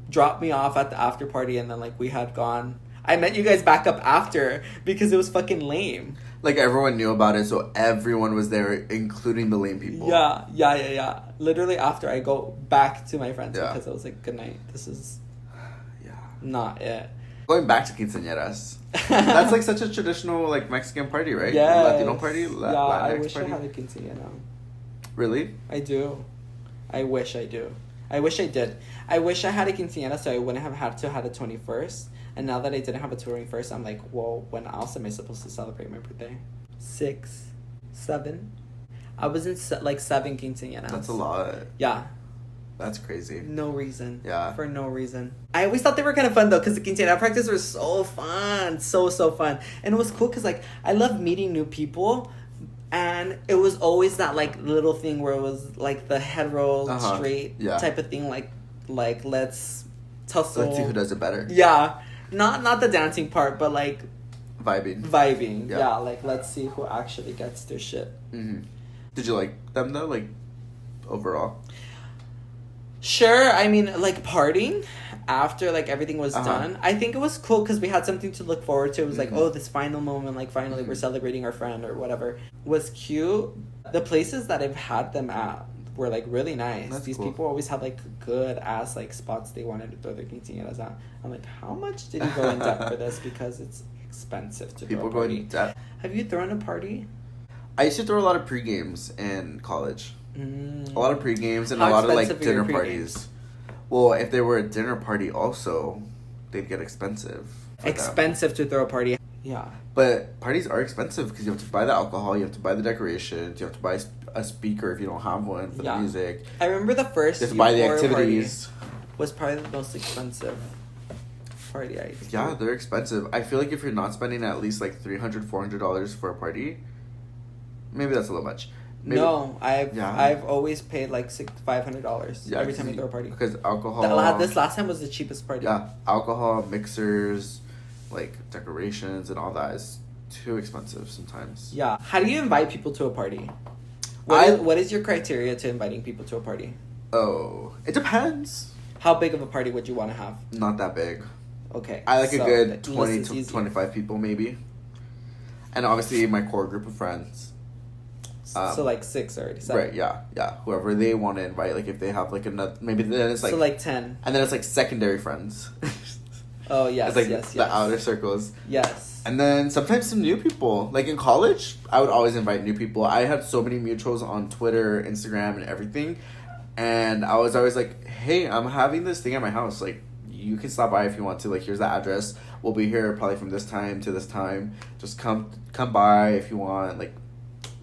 dropped me off at the after party and then, like, we had gone... I met you guys back up after because it was fucking lame. Like, everyone knew about it, so everyone was there, including the lame people. Yeah. Literally after I go back to my friends because I was like, good night. This is not it. Going back to quinceañeras. That's like such a traditional like Mexican party, right? Yeah. Latino party? Latinx I wish party? I had a quinceañera. Really? I do. I wish I do. I wish I did. I wish I had a quinceañera so I wouldn't have had to have a 21st. And now that I didn't have a 21st, I'm like, well, when else am I supposed to celebrate my birthday? 6, 7. I was in 7 quinceañeras. That's a lot. Yeah. That's crazy. No reason. Yeah. For no reason. I always thought they were kind of fun though, because the quinceañera practice were so fun. So fun. And it was cool because like I love meeting new people. And it was always that like little thing where it was like the hetero straight type of thing. Like let's tussle. Let's see who does it better. Yeah. Not the dancing part, but like vibing. Yeah, like let's see who actually gets their shit. Mm-hmm. Did you like them though, like overall? Sure. I mean, like partying after like everything was done, I think it was cool because we had something to look forward to. It was like, oh, this final moment, like finally we're celebrating our friend or whatever. Was cute. The places that I've had them at were like really nice. That's These cool. People always had like good ass like spots they wanted to throw their quinceañeras at. I'm like, how much did you go in debt for this? Because it's expensive to People throw a party. go in debt. Have you thrown a party? I used to throw a lot of pre-games in college. A lot of pre-games and How a lot of like expensive are your dinner pre-games? parties. Well, if they were a dinner party also, they'd get expensive. Expensive to throw a party. Yeah. But parties are expensive because you have to buy the alcohol, you have to buy the decorations, you have to buy a speaker if you don't have one for the music. I remember the first You have to buy the activities. Was probably the most expensive party I used to. Yeah, they're expensive. I feel like if you're not spending at least like $300, $400 for a party, maybe that's a little much. Maybe, no, I've always paid like $500 every time I throw a party. Because alcohol. This last time was the cheapest party. Yeah, alcohol, mixers, like decorations and all that is too expensive sometimes. Yeah. How do you invite people to a party? What is your criteria to inviting people to a party? Oh, it depends. How big of a party would you want to have? Not that big. Okay. I like a good 20 to 25 people maybe. And obviously my core group of friends. So like 6 or 7. Right, yeah. Whoever they want to invite, like if they have like another, maybe then it's like... So like 10. And then it's like secondary friends. Oh, yes, it's like yes. the outer circles. Yes. And then sometimes some new people. Like in college, I would always invite new people. I had so many mutuals on Twitter, Instagram, and everything. And I was always like, hey, I'm having this thing at my house. Like, you can stop by if you want to. Like, here's the address. We'll be here probably from this time to this time. Just come by if you want. Like,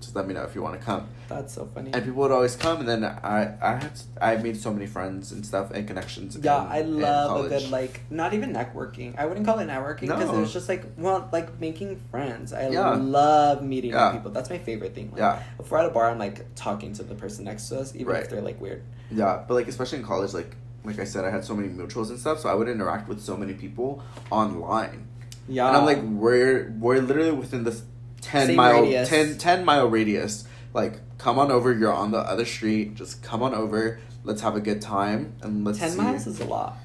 just let me know if you want to come. That's so funny. And people would always come, and then I made so many friends and stuff and connections. Yeah, I love a good, like, not even networking. I wouldn't call it networking because it was just like, well, like making friends. I love meeting new people. That's my favorite thing. Like, if we're at a bar, I'm like talking to the person next to us, even if they're like weird. Yeah, but like especially in college, like I said, I had so many mutuals and stuff, so I would interact with so many people online. Yeah, and I'm like, we're literally within this 10 mile radius. Like, come on over. You're on the other street. Just come on over. Let's have a good time. And let's 10 miles is a lot.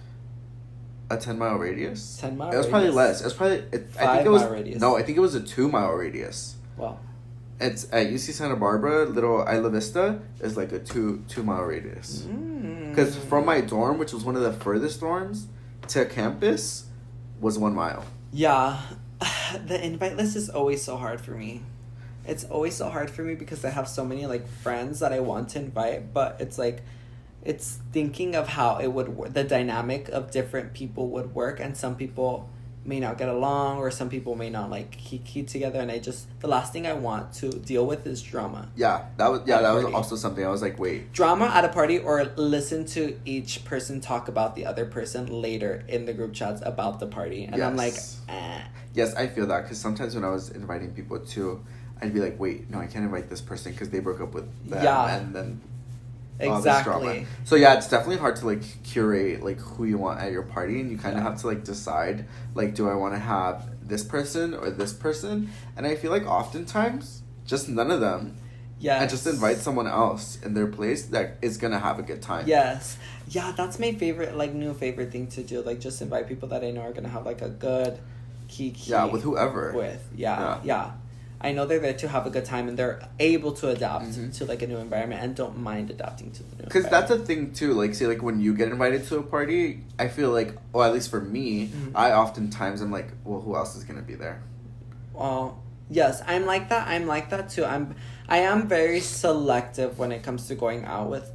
A 10-mile radius? 10 mile radius? It was probably less. It was probably... I think it was... Radius. No, I think it was a 2-mile radius. Wow. It's at UC Santa Barbara, little Isla Vista, is like a 2-mile radius. Because from my dorm, which was one of the furthest dorms, to campus, was 1 mile. Yeah. The invite list is always so hard for me. It's always so hard for me because I have so many, like, friends that I want to invite, but it's, like, it's thinking of how it would, the dynamic of different people would work, and some people may not get along, or some people may not, like, keep together, and the last thing I want to deal with is drama. Yeah, that was also something I was like, wait. Drama at a party, or listen to each person talk about the other person later in the group chats about the party, and I'm like, eh. Yes, I feel that, because sometimes when I was inviting people too, I'd be like, wait, no, I can't invite this person because they broke up with them. Yeah. And then exactly. So yeah, it's definitely hard to like curate like who you want at your party, and you kind of have to like decide, like, do I want to have this person or this person? And I feel like oftentimes just none of them. Yeah. And just invite someone else in their place that is gonna have a good time. Yes. Yeah, that's my favorite, like, new favorite thing to do. Like, just invite people that I know are gonna have like a good kiki. Yeah, with whoever. Yeah. I know they're there to have a good time, and they're able to adapt to, like, a new environment and don't mind adapting to the new environment. Because that's a thing, too. Like, say, like, when you get invited to a party, I feel like, well, at least for me, I oftentimes am like, well, who else is going to be there? Well, yes, I'm like that, too. I am very selective when it comes to going out with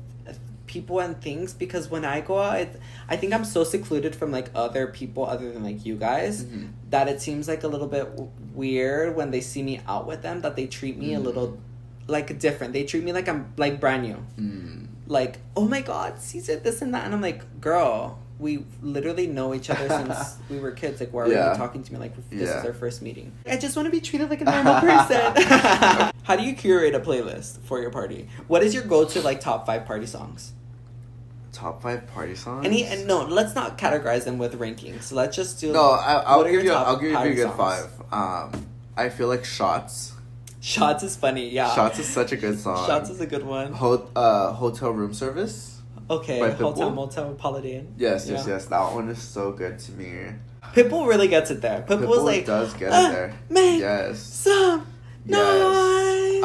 people and things, because when I go out, I think I'm so secluded from, like, other people other than, like, you guys, that it seems like a little bit weird when they see me out with them, that they treat me a little, like, different. They treat me like I'm, like, brand new. Like, oh my god, Cesar, this and that. And I'm like, girl, we literally know each other since we were kids. Like, why are you talking to me like this is our first meeting? I just want to be treated like a normal person. How do you curate a playlist for your party? What is your go-to, like, top 5 party songs? Top 5 party songs? No, let's not categorize them with rankings. Let's just do... No, I'll give you a good songs? 5. I feel like Shots. Shots is funny, yeah. Shots is such a good song. Shots is a good one. Hotel Room Service. Okay, Hotel Motel Holiday Inn. Yes. That one is so good to me. Pitbull really gets it there. Pitbull's like... does get it there. Make yes. some noise.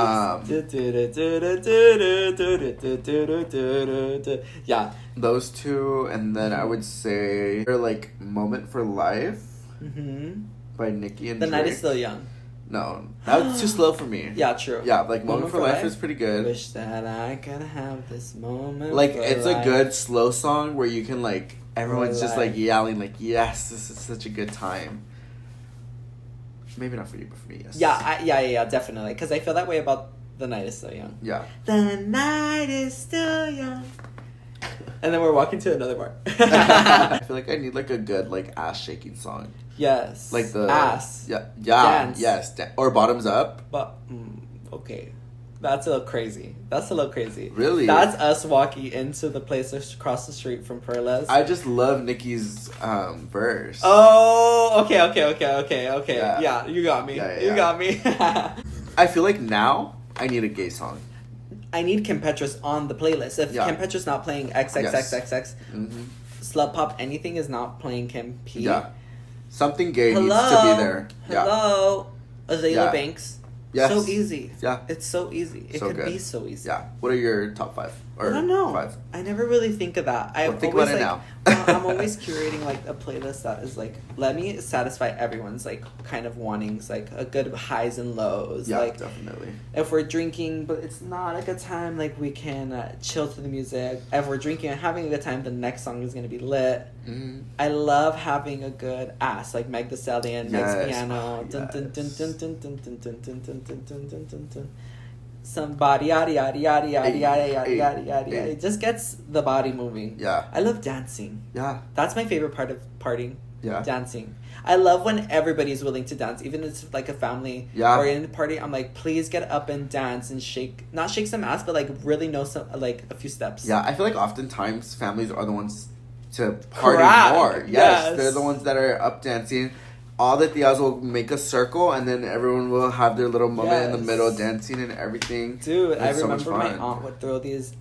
Yeah. Those two, and then I would say they're like Moment for Life by Nicki and The Drake. Night is Still Young. No, that was too slow for me. Yeah, true. Yeah, like Moment for Life is pretty good. Wish that I could have this moment. Like, it's a good slow song where you can, like, everyone's just like yelling like, yes, this is such a good time. Maybe not for you, but for me, yes. Yeah, definitely. Because I feel that way about The Night is Still Young. Yeah. The night is still young. And then we're walking to another bar. I feel like I need, like, a good, like, ass shaking song. Yes. Like the ass. Yeah. Dance. Yes. Or Bottoms Up. But okay. That's a little crazy. Really? That's us walking into the place across the street from Perlas. I just love Nicki's verse. Oh, okay. Yeah, you got me. Yeah. You got me. I feel like now I need a gay song. I need Kim Petras on the playlist. If Kim Petras not playing XXXXX, Slut Pop, anything is not playing Kim P. Yeah. Something gay needs to be there. Hello. Azalea Banks. Yes. So easy. Yeah. It's so easy. It could be so easy. Yeah. What are your top 5? Or I don't know. 5? I never really think of that. I think always, about it like, now. I'm always curating like a playlist that is like, let me satisfy everyone's like kind of wantings, like a good highs and lows. Yeah, like, definitely. If we're drinking but it's not a good time, like we can chill to the music. If we're drinking and having a good time, the next song is gonna be lit. Mm-hmm. I love having a good ass, like Meg Thee Stallion, Meg's piano. Somebody yada yada yada yada yada yada yada yada. It just gets the body moving. Yeah. I love dancing. Yeah. That's my favorite part of partying. Yeah. Dancing. I love when everybody's willing to dance, even if it's like a family or in a party. I'm like, please get up and dance and not shake some ass, but like really know some like a few steps. Yeah, I feel like oftentimes families are the ones to party more. Yes, they're the ones that are up dancing. All the tias will make a circle, and then everyone will have their little moment in the middle, dancing and everything. Dude, I remember my aunt would throw these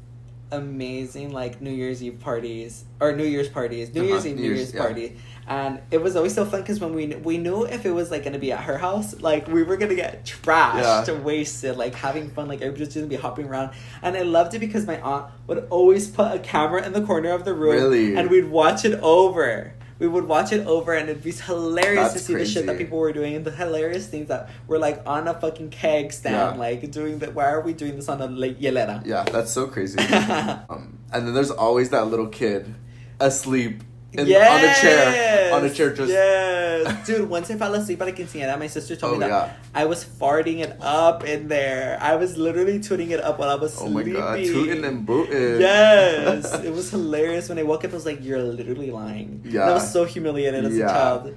amazing like New Year's Eve parties or New Year's parties, New Year's Eve, New Year's party, and it was always so fun because when we knew if it was like gonna be at her house, like we were gonna get trashed, wasted, like having fun, like everybody's just gonna be hopping around, and I loved it because my aunt would always put a camera in the corner of the room, and we'd watch it over. We would watch it over, and it'd be hilarious to see the shit that people were doing and the hilarious things that were like on a fucking keg stand, like doing that. Why are we doing this on a hielera? Yeah, that's so crazy. And then there's always that little kid asleep on a chair just dude, once I fell asleep at a quinceañera, my sister told me that I was farting it up in there. I was literally tooting it up while I was sleeping. Oh my god, tooting and booting. Yes. It was hilarious. When I woke up, I was like, you're literally lying. Yeah. And I was so humiliated as a child.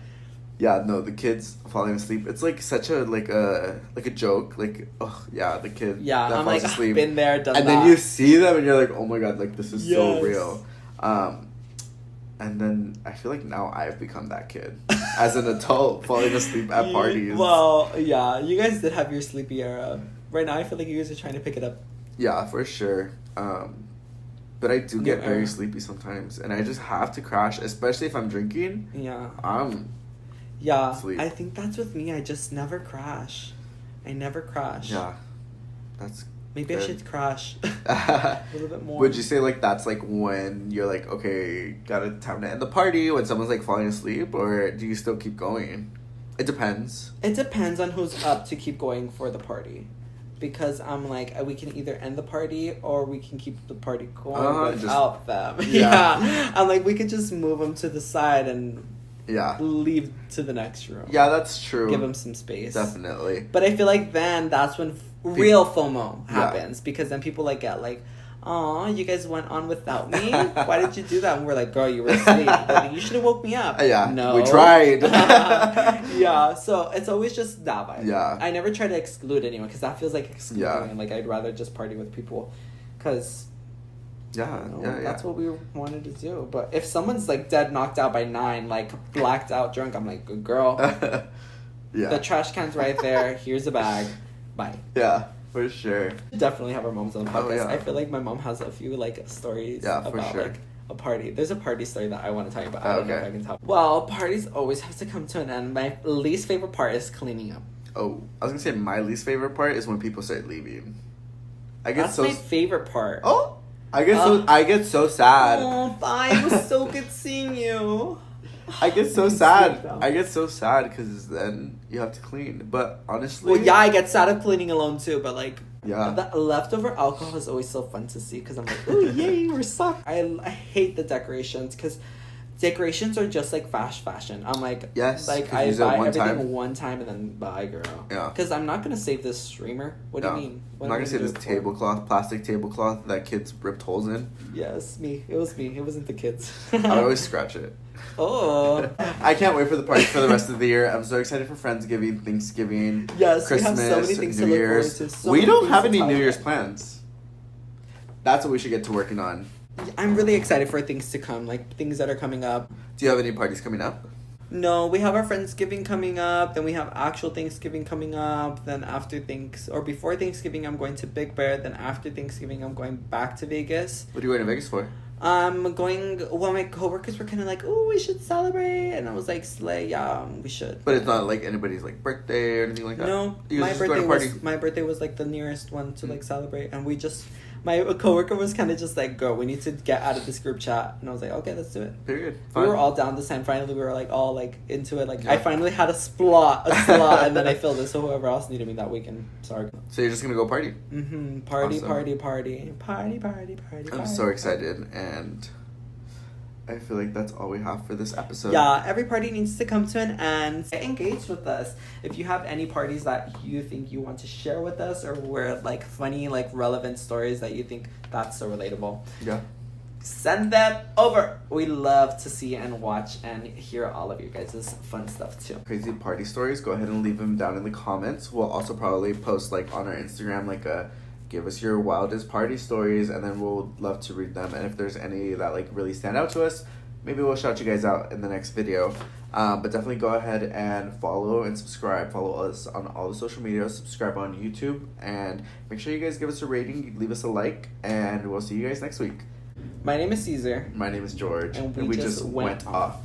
Yeah, no, the kids falling asleep. It's like such a like a joke. Like, oh yeah, the kid that I'm falls like, asleep. I've been there, done and that. then you see them and you're like, oh my god, like this is so real. And then I feel like now I've become that kid as an adult falling asleep at parties. Well, yeah, you guys did have your sleepy era. Right now, I feel like you guys are trying to pick it up. Yeah, for sure. But I do get very sleepy sometimes, and I just have to crash, especially if I'm drinking. Yeah. Sleep. I think that's with me. I just never crash. I never crash. Yeah, that's. Maybe good. I should crash a little bit more. Would you say like that's like when you're like, okay, time to end the party when someone's like falling asleep, or do you still keep going? It depends. It depends on who's up to keep going for the party. Because I'm like, we can either end the party or we can keep the party going without them. Yeah. I'm like, we could just move them to the side and leave to the next room. Yeah, that's true. Give them some space. Definitely. But I feel like then that's when real FOMO happens. Because then people like get like, "Aw, you guys went on without me? Why did you do that?" And we're like, "Girl, you were asleep. Like, you should have woke me up." Yeah. No. We tried. Yeah. So it's always just that vibe. Yeah. I never try to exclude anyone because that feels like excluding. Yeah. Like I'd rather just party with people, because. That's what we wanted to do. But if someone's like dead knocked out by 9, like blacked out drunk, I'm like, good girl. The trash can's right there. Here's a bag. Bye. Yeah, for sure. Definitely have our moms on the podcast. Oh, yeah. I feel like my mom has a few like stories about like a party. There's a party story that I want to tell you about. I don't know if I can tell. Well, parties always have to come to an end. My least favorite part is cleaning up. Oh, I was gonna say my least favorite part is when people start leaving. That's my favorite part. Oh. I get so sad. Oh, bye. It was so good seeing you. I get so sad. I get so sad because then you have to clean. But honestly, well, yeah, I get sad of cleaning alone too. But like, the leftover alcohol is always so fun to see because I'm like, oh yay, we're sucked. I hate the decorations because decorations are just like fast fashion. I'm like, yes, like I buy everything one time and then bye, girl. Yeah, because I'm not gonna save this streamer. What do you mean? I'm not gonna save this plastic tablecloth that kids ripped holes in. Yes, me. It was me. It wasn't the kids. I always scratch it. Oh. I can't wait for the party for the rest of the year. I'm so excited for Friendsgiving, Thanksgiving, yes, Christmas, we have so many things New to Year's. Look forward to. We don't have any New Year's plans. That's what we should get to working on. I'm really excited for things to come, like things that are coming up. Do you have any parties coming up? No, we have our Friendsgiving coming up. Then we have actual Thanksgiving coming up. Then before Thanksgiving, I'm going to Big Bear. Then after Thanksgiving, I'm going back to Vegas. What are you going to Vegas for? My coworkers were kind of like, oh, we should celebrate. And I was like, slay, yeah, we should. But it's not like anybody's like birthday or anything like that? No, my birthday was like the nearest one to like celebrate. And My coworker was kind of just like, girl, we need to get out of this group chat. And I was like, okay, let's do it. Period. Fun. We were all down this time. Finally, we were like all like into it. Like I finally had a slot, and then I filled it. So whoever else needed me that weekend, sorry. So you're just gonna go party? Mm-hmm. Party, awesome. Party. I'm so excited, and I feel like that's all we have for this episode. Yeah, every party needs to come to an end. Get engaged with us. If you have any parties that you think you want to share with us, or were like funny, like relevant stories that you think that's so relatable, send them over. We love to see and watch and hear all of your guys' fun stuff too. Crazy party stories, go ahead and leave them down in the comments. We'll also probably post like on our Instagram like a give us your wildest party stories, and then we'll love to read them. And if there's any that like really stand out to us, maybe we'll shout you guys out in the next video. But definitely go ahead and follow and subscribe. Follow us on all the social media. Subscribe on YouTube, and make sure you guys give us a rating, leave us a like, and we'll see you guys next week. My name is Cesar. My name is George. And we just went off.